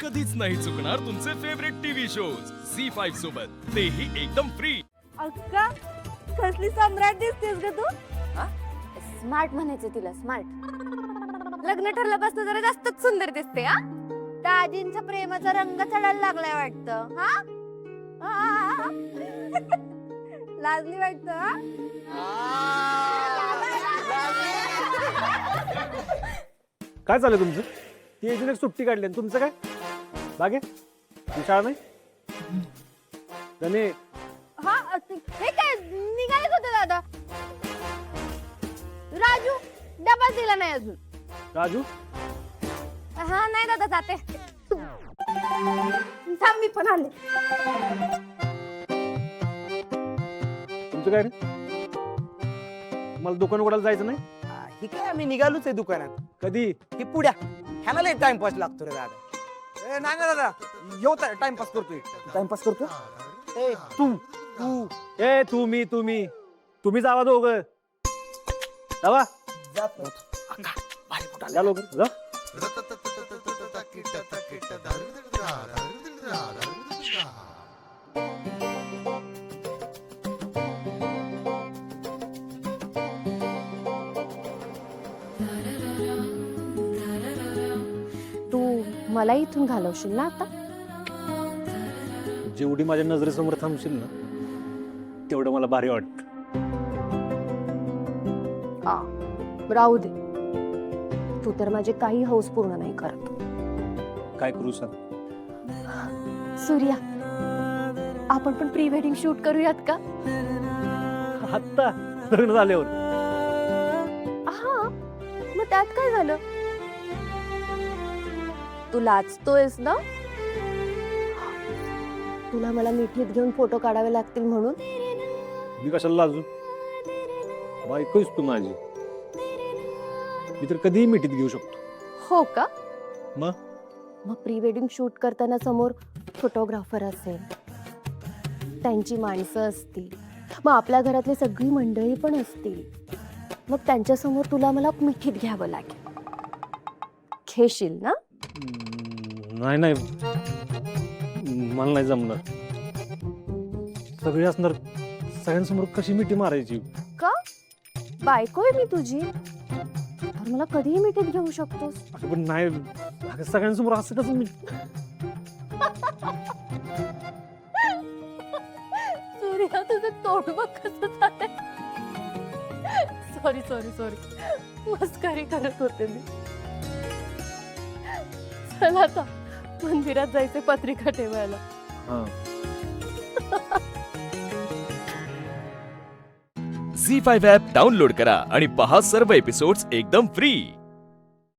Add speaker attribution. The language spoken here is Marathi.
Speaker 1: कधीच नाही चुकणार तुमचे फेवरेट टीव्ही शोज झी5 सोबत, तेही एकदम फ्री।
Speaker 2: अक्का कसली सम्राट दिसतेस ग तू.
Speaker 3: स्मार्ट म्हणायचं तिला, स्मार्ट. लग्न ठरल्यापासून जरा जास्तच सुंदर दिसते. हा,
Speaker 2: दाजींच्या प्रेमाचा रंग चढायला लागलाय वाटतं. हा लाजली वाटतं.
Speaker 4: काय चालू तुमचं? ती अजून एक सुट्टी काढली आणि तुमचं काय बागे शाळा नाही त्याने
Speaker 2: हा हे काय निघालेच होते दादा. राजू डबा दिला नाही अजून.
Speaker 4: राजू
Speaker 2: हा नाही दादा जाते. थांब मी पण आले.
Speaker 4: तुमचं काय रे? मला दुकान उघडायला जायचं नाही?
Speaker 5: ही काय आम्ही निघालोच आहे दुकानात.
Speaker 4: कधी?
Speaker 5: ही पुढ्या ह्याला लय टाइमपास लागतो रे दादा. ए नाही ना दादा, येऊ टाइमपास करतोय. टाइमपास करतो. ए तू तू
Speaker 4: ए तुम्ही जावा दोघं. जावा या लवकर जा.
Speaker 3: तू मला इथून घालवशील ना आता?
Speaker 4: जेवढी माझ्या नजरेसमोर थांबशील ना तेवढं मला भारी वाटत.
Speaker 3: राहू दे, तू तर माझे काही हौस पूर्ण नाही करत.
Speaker 4: काय करू सांग?
Speaker 3: सूर्या, आपण पण प्री वेडिंग शूट करूयात का?
Speaker 4: आत्ता लग्न झाल्यावर?
Speaker 3: हा, मग त्यात काय झालं? तू लाजतोयस ना? तुला मला मिठीत घेऊन फोटो काढावे लागतील म्हणून?
Speaker 4: मी कशाला लाजू? बायकोच तू माझी. मी तर कधीही मिठीत घेऊ शकतो.
Speaker 3: हो का?
Speaker 4: मग
Speaker 3: प्री वेडिंग शूट करताना समोर फोटोग्राफर असेल, त्यांची माणसं असतील, मग आपल्या घरातली सगळी मंडळी पण असतील. मग त्यांच्या समोर तुला मला मिठीत घ्यावं लागेल. घेशील ना?
Speaker 4: नाही मला नाही जमणार. सगळे असणार, सगळ्यांसमोर कशी मिठी मारायची?
Speaker 3: का? बायकोय मी तुझी, तर मला कधीही मिठीत घेऊ शकतोस.
Speaker 4: पण नाही अगं, सगळ्यांसमोर असं कसं मी?
Speaker 3: सूर्या, तुझं तोंड बघ कसं झालंय. सॉरी मस्करी करत होते मी. चला आता मंदिरात जायचे पत्रिका ठेवायला.
Speaker 1: झी5 ॲप डाउनलोड करा आणि पहा सर्व एपिसोड्स एकदम फ्री।